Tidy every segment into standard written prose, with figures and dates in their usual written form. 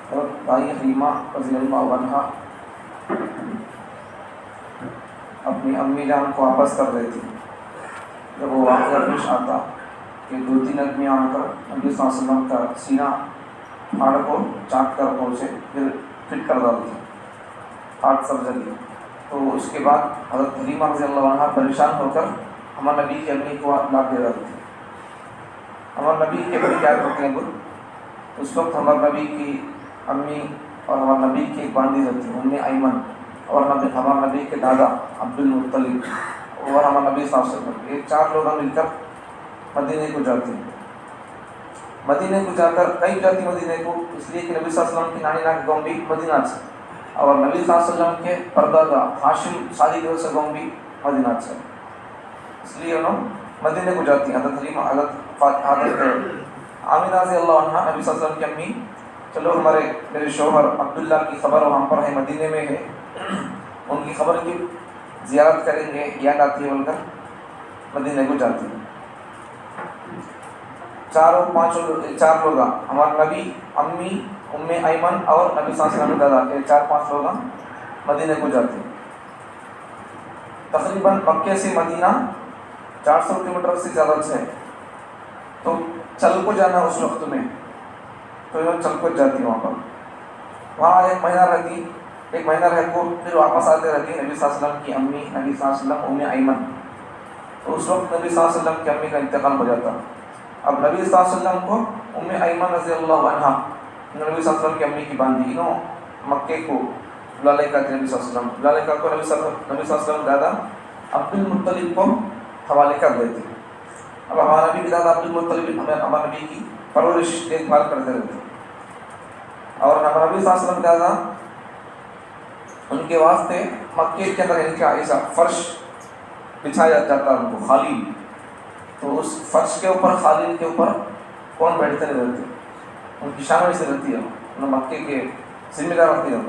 اور بھائی حلیمہ رضی اللہ عنہا اپنی امی جان کو واپس کر رہی تھی، جب وہ واقعہ پیش آتا کہ 2-3 آدمی آ کر نبی صلی اللہ علیہ وسلم کا سینہ پھاڑ کو چاٹ کر پہنچے، پھر فٹ کر ڈالتے ہارٹ سرجری۔ تو اس کے بعد حضرت حلیمہ رضی اللہ عنہ پریشان ہو کر ہمارے نبی کی امی کو لاپ دے رہے تھے۔ ہمارے نبی کی امی کیا کرتے ہیں اس وقت ہمارے نبی کی امی اور ہمارے نبی کی ایک باندھی رہتی ام ایمن، اور ہمارے نبی کے دادا عبد المطلب اور ہمارے نبی صلی اللہ علیہ وسلم، یہ 4 لوگ مل کر مدینے کو جاتے ہیں۔ مدینے کو جا کر کئی جاتی مدینے کو، اس لیے کہ نبی صلی اللہ علیہ وسلم کی نانی ناک گاؤں بھی مدینہ سے، اور نبی صلی اللہ علیہ وسلم کے پردادا ہاشم شادی کی وجہ سے گاؤں بھی مدینہ سے، اس لیے انہوں مدینے کو جاتی ہیں۔ حضرت حلیمہ حضرت آمینہ رضی اللہ عنہ نبی صلی اللہ علیہ وسلم کی امی، چلو میرے شوہر عبداللہ کی خبر وہاں پر ہے، مدینے میں ہے، ان کی خبر کی زیارت کریں گے، یاد آتی ہے بول کر مدینے کو جاتی ہیں۔ 4 لوگ ہمارے نبی، امی، ام ایمن اور نبی صلی اللہ علیہ وسلم دادا، یہ 4-5 لوگ مدینے کو جاتے ہیں۔ تقریباً مکے سے مدینہ 400 کلومیٹر سے زیادہ ہے، تو چل کو جانا اس وقت میں، تو یہ چل کو جاتی وہاں پر، وہاں 1 مہینہ رہتی، 1 مہینہ رہ کو پھر واپس آتے رہتی نبی صلی اللہ علیہ وسلم کی امی، نبی صلی اللہ علیہ وسلم ام ایمن۔ تو اس وقت نبی صلی اللہ علیہ وسلم کی امی کا انتقال ہو جاتا۔ اب نبی صلی اللہ علیہ وسلم کو ام ایمن رضی اللہ عنہا، نبی صلی اللہ علیہ وسلم کی امی کی باندھی، انہوں مکے کو بلا لے کر نبی صلی اللہ علیہ وسلم، بلا لے کر کو نبی صلی اللہ علیہ وسلم دادا عبد المطلب کو حوالے کر دیتے۔ اب ہمارا نبی کے دادا عبد المطلب ہمارے نبی کی پرورش دیکھ بھال کرتے رہتے، اور ہمارا نبی صلی اللہ علیہ وسلم دادا ان کے واسطے مکے کے اندر ان کا ایسا فرش بچھایا جاتا ان کو خالی، تو اس فرش کے اوپر خالی کے اوپر کون بیٹھتے نہیں رہتے، ان کی شان ایسے رہتی ہے، انہوں مکے کے ذمہ دار رہتی ہے،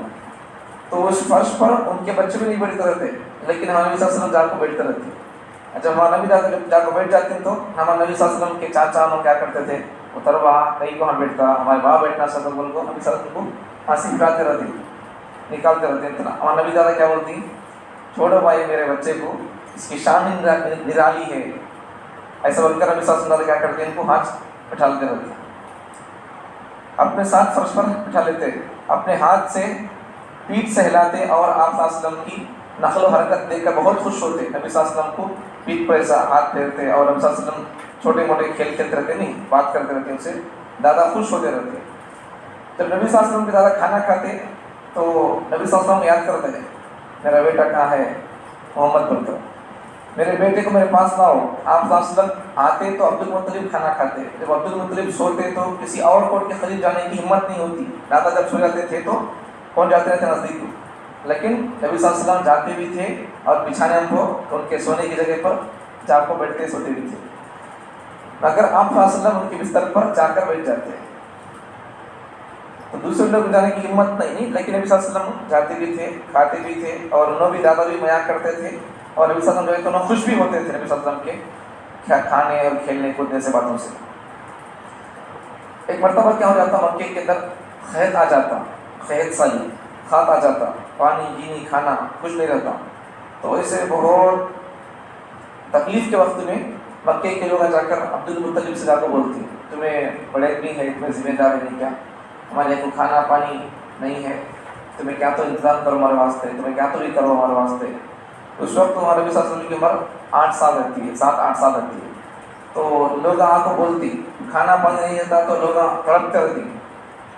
تو اس فرش پر ان کے بچے بھی نہیں بیٹھتے رہتے، لیکن ہمارے نبی صلی اللہ علیہ وسلم جا کو بیٹھتے رہتے۔ جب ہمارا نبی جا کو بیٹھ جاتے ہیں تو ہمارے نبی صلی اللہ علیہ وسلم کے چاچا انہوں کیا کرتے تھے، اتروا کہیں کو ہم بیٹھتا، ہمارے وہاں بیٹھنا سب بول کو نبی صلی اللہ علیہ وسلم کو ہنسی نکالتے رہتے ہیں۔ ہمارا نبی دادا کیا بولتی، چھوڑو بھائی میرے بچے کو، اس کی شان نرالی ہے، ایسا بول کر نبی صلی اللہ علیہ وسلم کیا کرتے ہیں، ان کو ہاتھ بٹھا لیتے رہتے، اپنے ساتھ فرش پر بٹھا لیتے، اپنے ہاتھ سے پیٹھ سے ہلاتے، اور آپ صلی اللہ علیہ وسلم کی نقل و حرکت دیکھ کر بہت خوش ہوتے، نبی صلی اللہ علیہ وسلم کو پیٹھ پر ایسا ہاتھ پھیرتے، اور نبی صلی اللہ علیہ وسلم چھوٹے موٹے کھیل کھیلتے رہتے، نہیں بات کرتے رہتے، ان سے دادا خوش ہوتے رہتے۔ جب نبی صلی اللہ علیہ وسلم کے دادا کھانا کھاتے تو نبی صلی اللہ علیہ وسلم یاد کرتے ہیں، میرا بیٹا کہاں ہے محمد بول کر، میرے بیٹے کو میرے پاس لاؤ۔ آپ صلی اللہ علیہ وسلم آتے تو عبد المطلب کھانا کھاتے، جب عبد المطلب سوتے تو کسی اور کو کے قریب جانے کی ہمت نہیں ہوتی، دادا جب سو جاتے تھے تو کون جاتے رہتے نزدیک، لیکن نبی صلی اللہ علیہ وسلم جاتے بھی تھے، اور بچھانے ہم کو ان کے سونے کی جگہ پر جا کو بیٹھتے سوتے بھی تھے، مگر آپ صلی اللہ علیہ وسلم ان کے بستر پر جا کر بیٹھ جاتے ہیں، تو دوسرے لوگ جانے کی ہمت نہیں، لیکن نبی صلی اللہ علیہ وسلم جاتے بھی تھے، کھاتے بھی تھے، اور انہوں بھی دادا بھی مزاق کرتے تھے، اور نبی صلی اللہ علیہ وسلم جو ہے تو خوش بھی ہوتے تھے نبی صلی اللہ علیہ وسلم کے کھانے اور کھیلنے کودنے سے باتوں سے۔ ایک مرتبہ کیا ہو جاتا، مکے کے اندر قحط آ جاتا، قحط سالی خات آ جاتا، پانی گینی کھانا کچھ نہیں رہتا، تو ایسے بہت تکلیف کے وقت میں مکے کے لوگ جا کر عبد المطلب سے جا کر بولتے، تمہیں بڑے بھی ہے، تمہیں ذمہ دار ہے، نہیں کیا ہمارے کو کھانا پانی نہیں ہے، تمہیں کیا تو انتظام کرو ہمارے واسطے، تمہیں کیا تو بھی کرو ہمارے واسطے۔ اس وقت ہمارے نبی صلی اللہ علیہ وسلم کی عمر 8 سال رہتی ہے، 7-8 سال رہتی ہے، تو لوگ آ کو بولتی کھانا پانی نہیں رہتا، تو لوگ تڑپتے رہتی،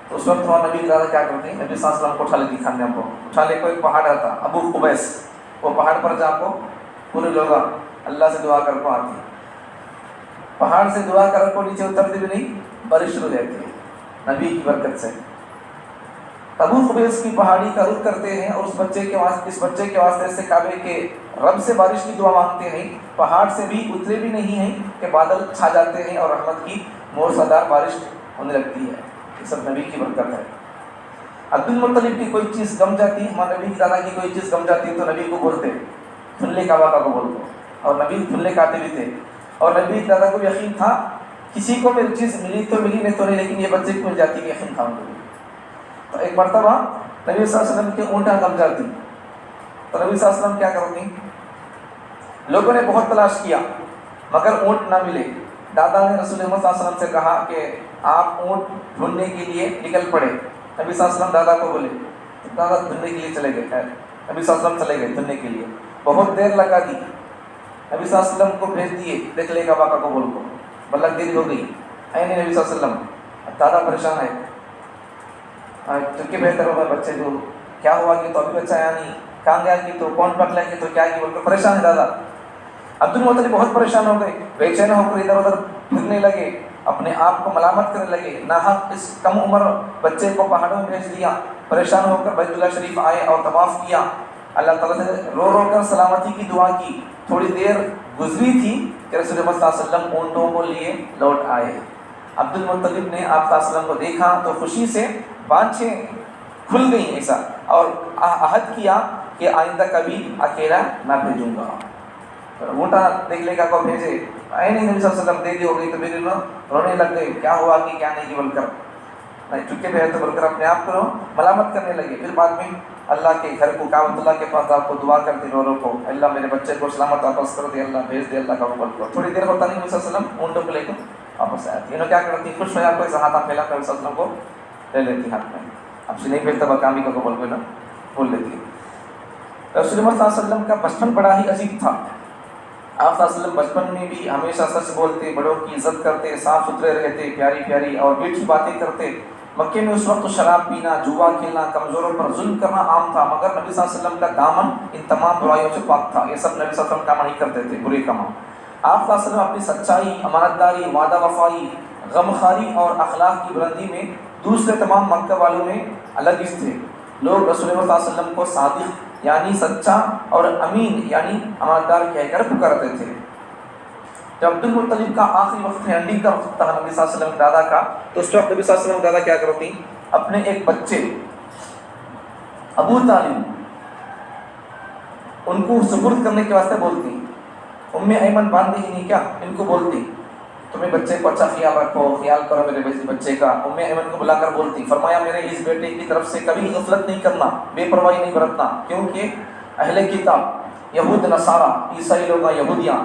تو اس وقت ہمارے نبی دادا کیا کرتے ہیں، نبی صلی اللہ علیہ وسلم کو اٹھا لیتی، کھانے کو اٹھا لے کو ایک پہاڑ آتا ابو قبیس، وہ پہاڑ پر جا کو پورے لوگ اللہ سے دعا کر کو آتی، پہاڑ سے دعا کر کو نیچے اترتے بھی نہیں، بارش شروع ہو جاتی ہے نبی کی برکت سے۔ ابو قبیس کی پہاڑی کا رخ کرتے ہیں، اور اس بچے کے واسطے سے کعبے کے رب سے بارش کی دعا مانگتے ہیں، پہاڑ سے بھی اترے بھی نہیں ہیں کہ بادل چھا جاتے ہیں اور رحمت کی موسلادھار بارش ہونے لگتی ہے، یہ سب نبی کی برکت ہے۔ عبد المطلب کی کوئی چیز گم جاتی، ہمارے نبی کی دادا کی کوئی چیز گم جاتی تو نبی کو بولتے، دھلے کعبہ کو بولتے، اور نبی دھلے کھاتے بھی تھے، اور نبی کی دادا کو یقین تھا کسی کو میری چیز ملی تو ملی، نہیں تو نہیں، لیکن یہ بچے کو مل جاتی ہے، یقین تھا ان کو۔ تو ایک مرتبہ نبی صلی اللہ علیہ وسلم کی اونٹاں کم جاتی، تو نبی صلی اللہ علیہ وسلم کیا کرتی، لوگوں نے بہت تلاش کیا مگر اونٹ نہ ملے۔ دادا نے رسول اللہ صلی اللہ علیہ وسلم سے کہا کہ آپ اونٹ ڈھونڈنے کے لیے نکل پڑے۔ نبی صلی اللہ علیہ وسلم دادا کو بولے، دادا ڈھونڈنے کے لیے چلے گئے، نبی صلی اللہ علیہ وسلم چلے گئے ڈھونڈنے کے لیے، بہت دیر لگا دی، نبی صلی اللہ علیہ وسلم کو بھیج دیے دیکھ لے گا باقا کو بول کو، بلک دیر ہو گئی، آئے نہیں نبی صلی اللہ علیہ وسلم، دادا پریشان ہے، تو کہ بہتر ہوگا بچے کو کیا ہوا کہ تو ابھی بچہ آیا نہیں، کہاں گیا کہ تو کون پکڑا کہ تو کیا کہ بول کر پریشان ہے دادا۔ عبد المطلب بہت پریشان ہو گئے، بے چین ہو کر ادھر ادھر پھرنے لگے، اپنے آپ کو ملامت کرنے لگے، ناحق اس کم عمر بچے کو پہاڑوں میں بھیج دیا۔ پریشان ہو کر بیت اللہ شریف آئے اور طواف کیا، اللہ تعالیٰ سے رو رو کر سلامتی کی دعا کی۔ تھوڑی دیر گزری تھی کہ رسول اللہ صلی اللہ علیہ وسلم اونٹوں کو لیے لوٹ آئے۔ عبد المطلب نے آپ صلی اللہ علیہ وسلم کو دیکھا تو خوشی سے بانچیں کھل گئیں ایسا، اور عہد کیا کہ آئندہ کبھی اکیلا نہ بھیجوں گا۔ اونٹا دیکھ لے گا کو بھیجے، آئے نہیں نبی صلی اللہ علیہ وسلم، دے دی ہو گئی تو میرے لوگ رونے لگ گئے، کیا ہوا کہ کیا نہیں بول کر، نہیں چکے بھی ہے تو بول کر اپنے آپ کو ملامت کرنے لگے۔ پھر بعد میں اللہ کے گھر کو کعبۃ اللہ کے پاس آپ کو دعا کرتے رو کو، اللہ میرے بچے کو سلامت واپس کر دے، اللہ بھیج دے، اللہ کا قبول کرو۔ تھوڑی دیر ہوتا نہیں نبی صلی اللہ علیہ وسلم اونٹوں کو لے کر واپس آیا تھی، کیا کرتی، خوش ہو کوئی ہاتھ پھیلا کر نبی صلی اللہ علیہ وسلم کو لے لیتی ہاتھ میں، اب سے نہیں بھیجتا بکامی کا قبول کو بول لیتی۔ رسول اللہ صلی اللہ علیہ وسلم کا بچپن بڑا ہی عجیب تھا۔ آپ صلی اللہ علیہ وسلم بچپن میں بھی ہمیشہ سچ بولتے، بڑوں کی عزت کرتے، صاف ستھرے رہتے، پیاری پیاری اور میٹھی باتیں کرتے۔ مکے میں اس وقت شراب پینا، جوا کھیلنا، کمزوروں پر ظلم کرنا عام تھا، مگر نبی صلی اللہ علیہ وسلم کا دامن ان تمام برائیوں سے پاک تھا۔ یہ سب نبی صلی اللہ علیہ وسلم کام نہیں کرتے تھے، برے کام۔ آپ صلی اللہ علیہ وسلم اپنی سچائی، امانت داری، وعدہ وفائی، غمخواری اور اخلاق کی بلندی میں دوسرے تمام مکہ والوں میں الگ ہی تھے۔ لوگ رسول اللہ صلی اللہ علیہ وسلم کو صادق یعنی سچا اور امین یعنی امانتدار کہہ کر پکارتے تھے۔ جب عبد المطلب کا آخری وقت ہینڈنگ کا وقت تھا نبی صلی اللہ علیہ وسلم دادا کا، تو اس وقت نبی صلی اللہ علیہ وسلم دادا کیا کرتی، اپنے ایک بچے ابو طالب ان کو سپرد کرنے کے واسطے بولتی، ایمن باندھی ہی نہیں کیا، ان کو بولتی تمہیں بچے کو اچھا خیال رکھو، خیال کرو میرے بچے کا۔ ایمن کو بلا کر بولتی، فرمایا میرے اس بیٹے کی طرف سے کبھی غفلت نہیں کرنا، بے پرواہی نہیں برتنا، کیونکہ اہل کتاب یہود نصارہ عیسائی لوگ یہودیاں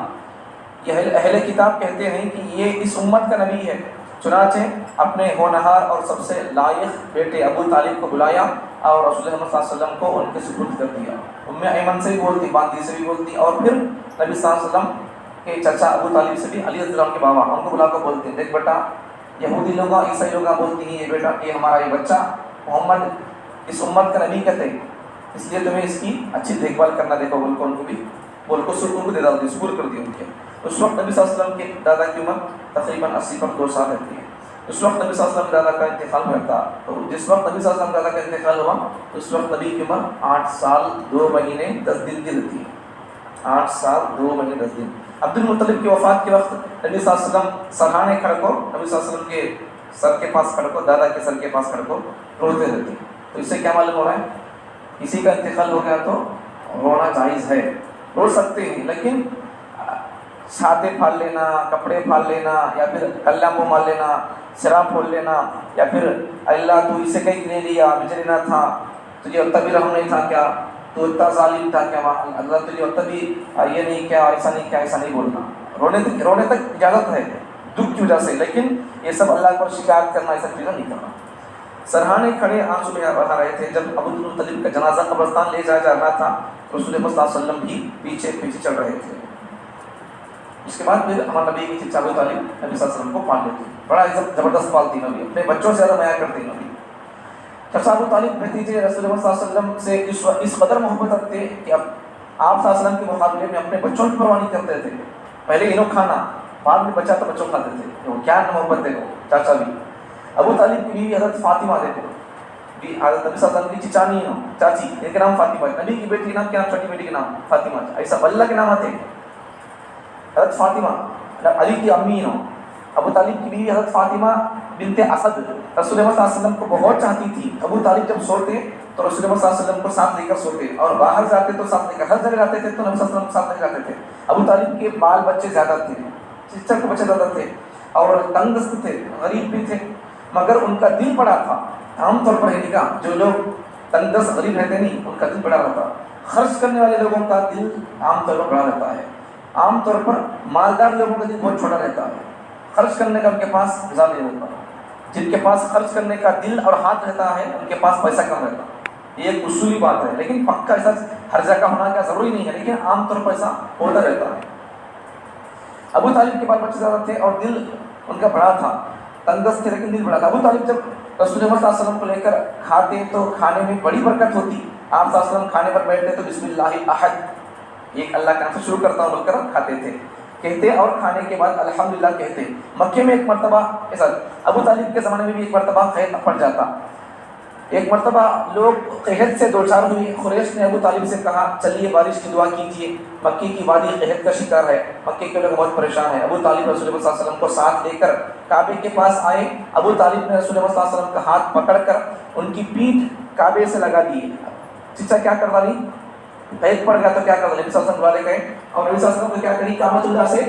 یہ اہل کتاب کہتے ہیں کہ یہ اس امت کا نبی ہے۔ چنانچہ اپنے ہونہار اور سب سے لائق بیٹے ابو طالب کو بلایا اور رسول اللہ صلی اللہ علیہ وسلم کو ان کے سپرد کر دیا۔ ایمن سے بھی بولتی، باندھی سے بھی بولتی، اور پھر نبی صلی اللہ علیہ وسلم کے چچا ابو طالب سے بھی، علی رضی اللہ عنہ کے بابا، ان کو بلا کر بولتے ہیں دیکھ بیٹا یہودی لوگ عیسائی لوگ بولتی ہیں یہ بیٹا یہ ہمارا یہ بچہ محمد اس امت کا نبی کہتے ہیں، اس لیے تمہیں اس کی اچھی دیکھ بھال کرنا، دیکھو بول کو ان کو بھی بول کو ان کو دے ڈالتی، سپرد کر دی ان کے۔ اس وقت نبی صلی اللہ علیہ وسلم کے دادا کی عمر تقریباً 80 پر 2 سال رہتی ہے۔ اس وقت نبی صلی اللہ علیہ وسلم دادا کا انتقال ہوا تھا، تو جس وقت نبی صلی اللہ علیہ وسلم دادا کا انتقال ہوا اس وقت نبی کی عمر 8 سال 2 مہینے 10 دن کی رہتی ہے، 8 سال 2 مہینے 10 دن۔ عبد المطلب کی وفات کے وقت نبی صلی اللہ علیہ وسلم سرہانے کھڑ کو، نبی صلی اللہ علیہ وسلم کے سر کے پاس کھڑ کو، دادا کے سر کے پاس کھڑ کو روتے رہتے ہیں۔ تو اس سے کیا معلوم ہو رہا ہے، کسی کا انتقال ہو گیا تو رونا جائز ہے، رو سکتے ہیں، لیکن چھاتے پھاڑ لینا، کپڑے پھاڑ لینا، یا پھر کلیاں منہ مار لینا، سرا پھوڑ لینا، یا پھر اللہ تو اسے کہیں لے لیا مجھے لینا تھا، تجھے اتنا بھی رحم نہیں تھا کیا، تو اتنا ظالم تھا کیا، اللہ تجھے اتنا بھی یہ نہیں کیا، ایسا نہیں کیا، ایسا نہیں بولنا۔ رونے تک اجازت ہے دکھ کی وجہ سے، لیکن یہ سب اللہ پر شکایت کرنا، ایسا چیزیں نہیں کرنا۔ سرہانے کھڑے آنسو بہا رہے تھے۔ جب ابو طالب کا جنازہ قبرستان لے جایا جا رہا تھا، رسول اللہ صلی اللہ علیہ وسلم بھی پیچھے چل رہے تھے۔ اس کے بعد پھر ہمارے نبی کی چچا ابو طالب نبی صلی اللہ علیہ وسلم کو پال لیتے، بڑا زبردست پالتی نبی، اپنے بچوں سے زیادہ مایا کرتی نبی۔ چچا ابو طالب بھتیجے رسول اللہ صلی اللہ علیہ وسلم سے اس قدر محبت رکھتے کہ اب آپ صلی اللہ علیہ وسلم کے مقابلے میں اپنے بچوں کی پرواہ نہیں کرتے تھے۔ پہلے انہوں کھانا، بعد میں بچہ تو بچوں کھاتے تھے، وہ کیا محبت ہے وہ چاچا بھی۔ ابو طالب کی بیوی حضرت فاطمہ دیکھو، حضرت نبی صلی اللہ علیہ وسلم کی چچانی ہو، چاچی، ان کے نام فاطمہ، نبی کی بیٹی کے نام کیا، چھوٹی بیٹی کے نام فاطمہ، ایسا اللہ کے نام آتے۔ حضرت فاطمہ علی کی امی ہو، ابو طالب کی بیوی حضرت فاطمہ بنت اسد رسول اللہ صلی اللہ علیہ وسلم کو بہت چاہتی تھی۔ ابو طالب جب سوتے تو رسول اللہ صلی اللہ علیہ وسلم کو ساتھ لے کر سوتے، اور باہر جاتے تو ساتھ لے کر، ہر جگہ جاتے تھے تو نبی صلی اللہ علیہ وسلم ساتھ لے جاتے تھے۔ ابو طالب کے بال بچے زیادہ تھے، چچا کے بچے زیادہ تھے، اور تنگ دست تھے، غریب بھی تھے، مگر ان کا دل بڑا تھا۔ عام طور پر یعنی کہ جو لوگ تنگدست غریب رہتے نہیں ان کا دل بڑا رہتا ہے، خرچ کرنے والے لوگوں کا دل عام طور پر بڑا رہتا ہے، عام طور پر مالدار لوگوں کا دل بہت چھوٹا رہتا ہے، خرچ کرنے کا ان کے پاس زیادہ نہیں ہوتا، جن کے پاس خرچ کرنے کا دل اور ہاتھ رہتا ہے ان کے پاس پیسہ کم رہتا ہے، یہ ایک اصولی بات ہے، لیکن پکا ایسا ہر جگہ ہونا کیا ضروری نہیں ہے، لیکن عام طور پر ایسا ہوتا رہتا ہے۔ ابو طالب کے بال بچے زیادہ تھے اور دل ان کا بڑا تھا، تندرست تھے لیکن دل بڑا تھا۔ ابو طالب جب رسول اللہ صلی اللہ علیہ وسلم کو لے کر کھاتے تو کھانے میں بڑی برکت ہوتی، آپ صلی اللہ علیہ وسلم کھانے پر بیٹھتے تو بسم اللہ احد، ایک اللہ کا نام سے شروع کرتا ہوں بول کر کھاتے تھے کہتے، اور کھانے کے بعد الحمدللہ کہتے۔ مکے میں ایک مرتبہ ایسا ابو طالب کے زمانے میں بھی ایک مرتبہ قحط پڑ جاتا، ایک مرتبہ لوگ قحط سے دوچار ہوئے، قریش نے ابو طالب سے کہا چلیے بارش کی دعا کیجیے، مکی کی وادی قحط کا شکار ہے، مکے کے لوگ بہت پریشان ہیں۔ ابو طالب رسول اللہ صلی اللہ علیہ وسلم کو ساتھ لے کر کعبے کے پاس آئے، ابو طالب نے رسول اللہ صلی اللہ علیہ وسلم کا ہاتھ پکڑ کر ان کی پیٹھ کعبے سے لگا دی۔ چچا کیا کر ڈالی؟ قحط پڑ گیا تو کیا کر ڈالی؟ نبی صلی اللہ علیہ وسلم والے گئے اور نبی صلی اللہ علیہ وسلم کو کیا کری، کعبۃ اللہ سے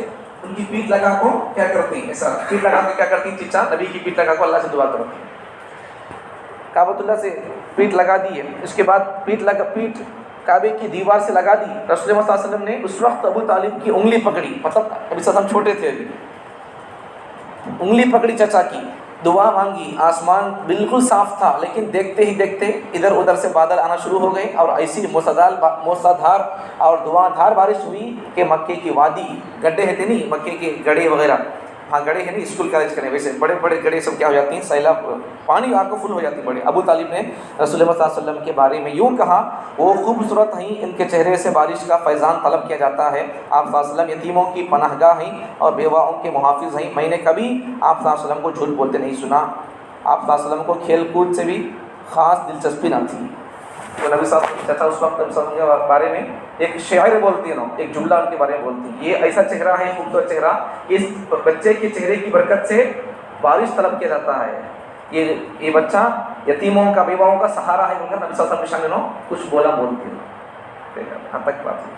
ان کی پیٹھ لگا کو کیا کرتی، ایسا پیٹھ لگا کے کیا کرتی، چچا نبی کی پیٹھ لگا کو اللہ سے دعا کرتی، کعبۃ اللہ سے پیٹھ لگا دی ہے۔ اس کے بعد پیٹھ کعبے کی دیوار سے لگا دی۔ رسول اللہ صلی اللہ علیہ وسلم نے اس وقت ابو طالب کی انگلی پکڑی، مطلب ابھی صلی اللہ علیہ وسلم چھوٹے تھے، ابھی انگلی پکڑی چچا کی، دعا مانگی، آسمان بالکل صاف تھا لیکن دیکھتے ہی دیکھتے ادھر ادھر سے بادل آنا شروع ہو گئے اور ایسی موسلادھار اور دھواں بارش ہوئی کہ مکے کی وادی، گڈھے ہیں نہیں مکے کے گڑھے وغیرہ، ہاں گڑھے ہیں نہیں اسکول کالج کریں ویسے بڑے بڑے گڑھے سب کیا ہو جاتی ہیں، سیلاب پانی آ کو فل ہو جاتی بڑے۔ ابو طالب نے رسول اللہ صلی اللہ علیہ وسلم کے بارے میں یوں کہا، وہ خوبصورت ہیں، ان کے چہرے سے بارش کا فیضان طلب کیا جاتا ہے، آپ صلی اللہ علیہ وسلم یتیموں کی پناہ گاہ ہیں اور بیواؤں کے محافظ ہیں، میں نے کبھی آپ صلی اللہ علیہ وسلم کو جھوٹ بولتے نہیں سنا، آپ صلی اللہ علیہ وسلم کو کھیل کود سے بھی خاص دلچسپی نہ تھی۔ تو نبی صاحب چچا اس وقت نبی صلی اللہ علیہ وسلم کے بارے میں ایک شاعر بولتی ہے نا، ایک جملہ ان کے بارے میں بولتی ہے، یہ ایسا چہرہ ہے خوبصورت چہرہ، اس بچے کے چہرے کی برکت سے بارش طلب کیا جاتا ہے، یہ بچہ یتیموں کا بیواؤں کا سہارا ہے، نبی صلی اللہ علیہ وسلم نے کچھ بولتی ہے، حد تک بات ہے۔